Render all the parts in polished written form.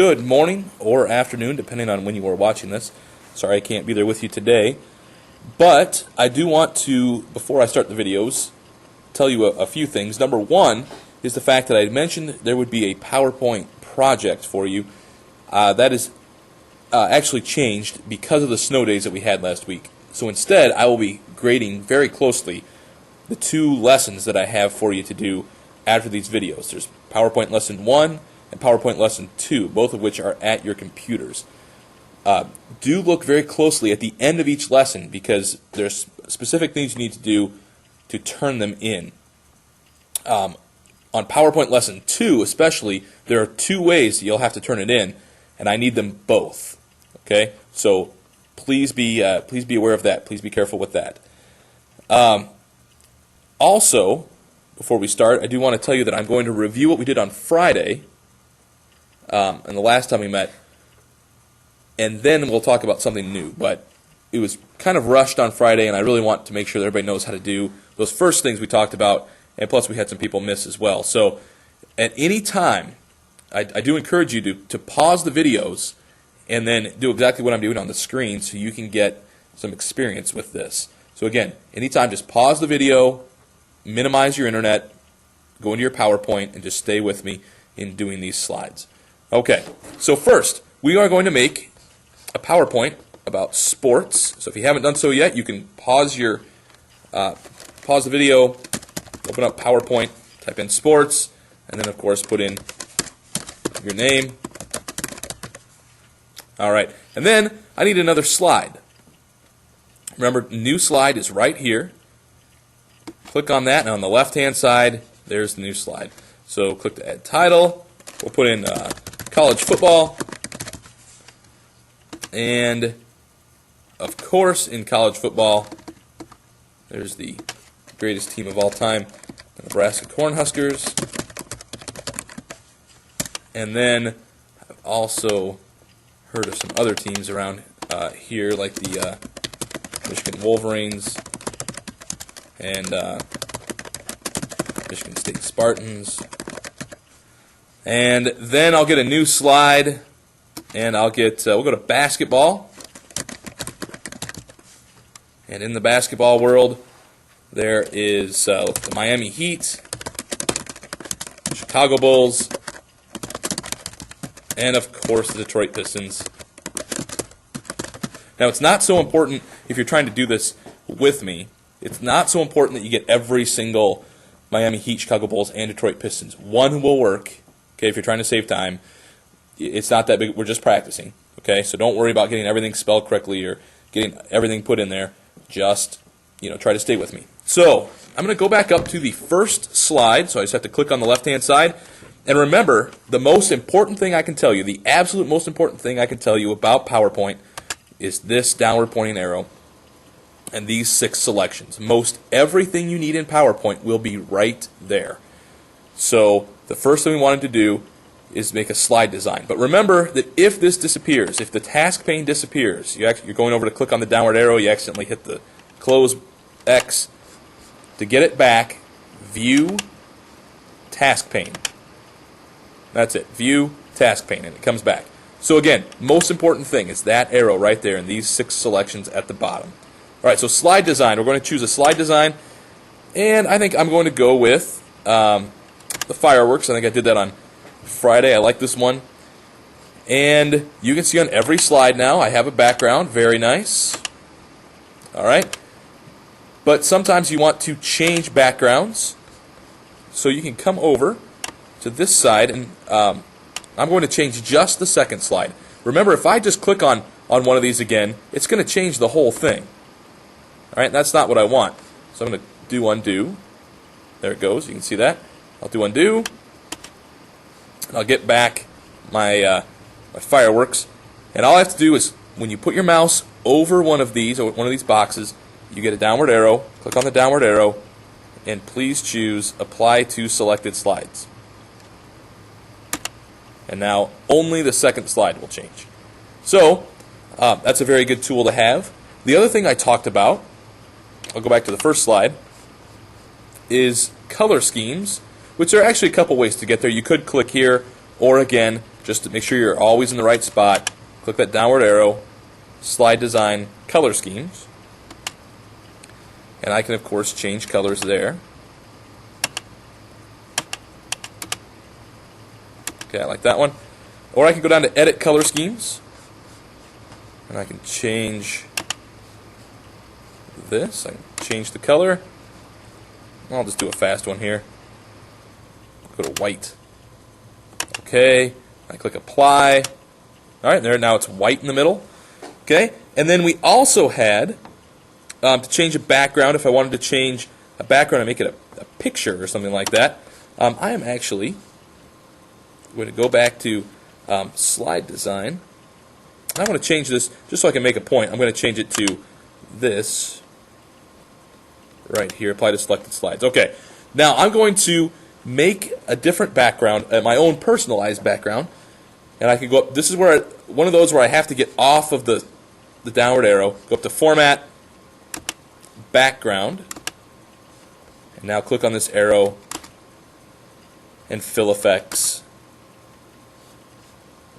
Good morning or afternoon, depending on when you are watching this. Sorry I can't be there with you today. But I do want to, before I start the videos, tell you a few things. Number one is the fact that I mentioned there would be a PowerPoint project for you. That is actually changed because of the snow days that we had last week. So instead, I will be grading very closely the two lessons that I have for you to do after these videos. There's PowerPoint Lesson 1 and PowerPoint Lesson 2, both of which are at your computers. Do look very closely at the end of each lesson because there's specific things you need to do to turn them in. On PowerPoint Lesson 2 especially, there are two ways that you'll have to turn it in, and I need them both. Okay, so please be aware of that. Please be careful with that. Also, before we start, I do want to tell you that I'm going to review what we did on Friday, and the last time we met, and then we'll talk about something new. But it was kind of rushed on Friday, and I really want to make sure that everybody knows how to do those first things we talked about, and plus we had some people miss as well. So at any time, I do encourage you to pause the videos and then do exactly what I'm doing on the screen so you can get some experience with this. So again, anytime, just pause the video, minimize your internet, go into your PowerPoint, and just stay with me in doing these slides. Okay, so first, we are going to make a PowerPoint about sports. So if you haven't done so yet, you can pause the video, open up PowerPoint, type in sports, and then of course put in your name. All right, and then I need another slide. Remember, new slide is right here. Click on that, and on the left-hand side, there's the new slide. So click to add title. We'll put in college football. And, of course, in college football, there's the greatest team of all time, the Nebraska Cornhuskers. And then I've also heard of some other teams around here, like the Michigan Wolverines and Michigan State Spartans. And then I'll get a new slide, and we'll go to basketball. And in the basketball world, there is the Miami Heat, Chicago Bulls, and of course the Detroit Pistons. Now, it's not so important if you're trying to do this with me. It's not so important that you get every single Miami Heat, Chicago Bulls, and Detroit Pistons. One will work. Okay, if you're trying to save time, it's not that big. We're just practicing. Okay, so don't worry about getting everything spelled correctly or getting everything put in there. Just try to stay with me. So I'm going to go back up to the first slide. So I just have to click on the left-hand side. And remember, the most important thing I can tell you, the absolute most important thing I can tell you about PowerPoint is this downward pointing arrow and these 6 selections. Most everything you need in PowerPoint will be right there. So the first thing we wanted to do is make a slide design. But remember that if this disappears, if the task pane disappears, you're going over to click on the downward arrow, you accidentally hit the close X. To get it back, View, Task Pane. That's it. View, Task Pane, and it comes back. So again, most important thing is that arrow right there and these 6 selections at the bottom. All right, so slide design. We're going to choose a slide design, and I think I'm going to go with the fireworks. I think I did that on Friday. I like this one. And you can see on every slide now I have a background. Very nice. All right. But sometimes you want to change backgrounds. So you can come over to this side, and I'm going to change just the second slide. Remember, if I just click on one of these again, it's going to change the whole thing. All right, that's not what I want. So I'm going to do undo. There it goes. You can see that. I'll do undo, and I'll get back my fireworks. And all I have to do is, when you put your mouse over one of these boxes, you get a downward arrow. Click on the downward arrow, and please choose Apply to Selected Slides. And now only the second slide will change. So that's a very good tool to have. The other thing I talked about, I'll go back to the first slide, is color schemes, which there are actually a couple ways to get there. You could click here, or again, just to make sure you're always in the right spot, click that downward arrow, slide design, color schemes. And I can, of course, change colors there. Okay, I like that one. Or I can go down to edit color schemes. And I can change this. I can change the color. I'll just do a fast one here. Go to white. Okay, I click apply. Alright, there now it's white in the middle. Okay, and then we also had to change a background. If I wanted to change a background and make it a picture or something like that, I am actually going to go back to slide design. I want to change this just so I can make a point. I'm going to change it to this right here, apply to selected slides. Okay, now I'm going to make a different background, my own personalized background, and I can go up. This is where one of those where I have to get off of the downward arrow, go up to Format, Background, and now click on this arrow and Fill Effects,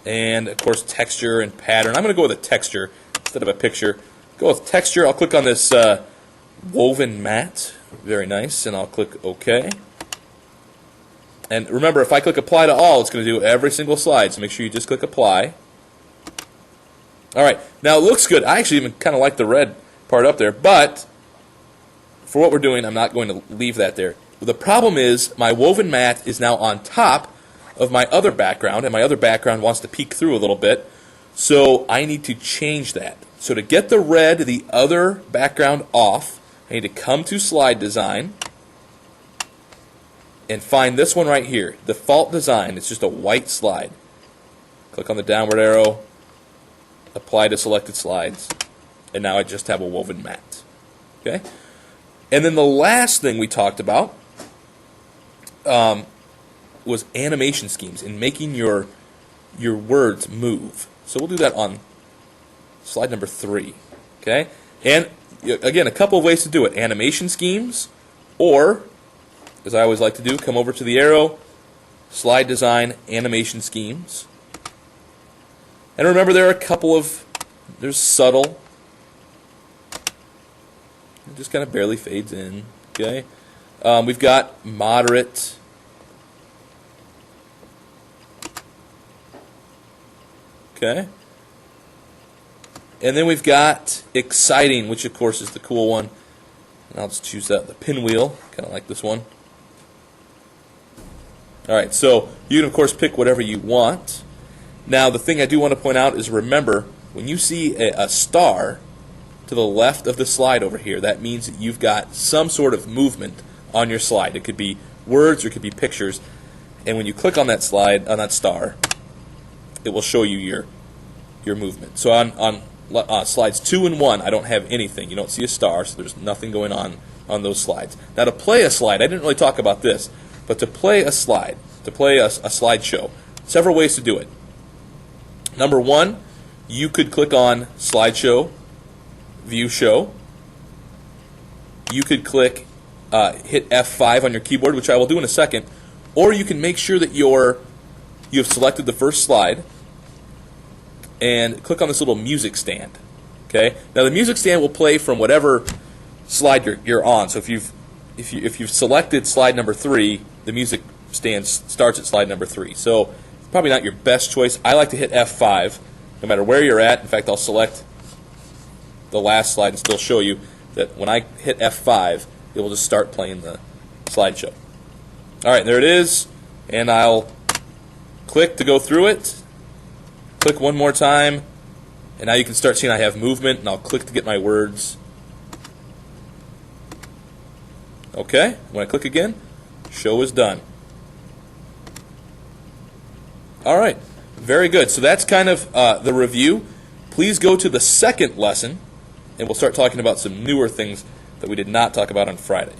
and of course Texture and Pattern. I'm going to go with a texture instead of a picture. Go with texture. I'll click on this woven matte, very nice, and I'll click OK. And remember, if I click apply to all, it's going to do every single slide, so make sure you just click apply. Alright, now it looks good. I actually even kind of like the red part up there, but for what we're doing, I'm not going to leave that there. The problem is my woven mat is now on top of my other background, and my other background wants to peek through a little bit, so I need to change that. So to get the red, the other background off, I need to come to slide design and find this one right here, default design. It's just a white slide. Click on the downward arrow, apply to selected slides, and now I just have a woven mat. Okay? And then the last thing we talked about was animation schemes and making your words move. So we'll do that on slide number 3. Okay? And again, a couple of ways to do it. Animation schemes, or, as I always like to do, come over to the arrow, slide design, animation schemes. And remember, there are a couple of, there's subtle, it just kind of barely fades in. Okay, we've got moderate, okay, and then we've got exciting, which of course is the cool one. And I'll just choose that, the pinwheel, kind of like this one. Alright, so you can of course pick whatever you want. Now the thing I do want to point out is, remember, when you see a star to the left of the slide over here, that means that you've got some sort of movement on your slide. It could be words or it could be pictures, and when you click on that slide, on that star, it will show you your movement. So on slides 2 and 1, I don't have anything. You don't see a star, so there's nothing going on those slides. Now to play a slide, I didn't really talk about this, but to play a slide, to play a slideshow, several ways to do it. Number 1, you could click on Slideshow, View Show. You could click, hit F5 on your keyboard, which I will do in a second, or you can make sure that you've selected the first slide and click on this little music stand. Okay. Now the music stand will play from whatever slide you're on. So if you've selected slide number 3, the music stand starts at slide number 3. So it's probably not your best choice. I like to hit F5 no matter where you're at. In fact, I'll select the last slide and still show you that when I hit F5, it will just start playing the slideshow. Alright, there it is, and I'll click to go through it, click one more time, and now you can start seeing I have movement, and I'll click to get my words. Okay, when I click again, show is done. Alright, very good. So that's kind of the review. Please go to the second lesson, and we'll start talking about some newer things that we did not talk about on Friday.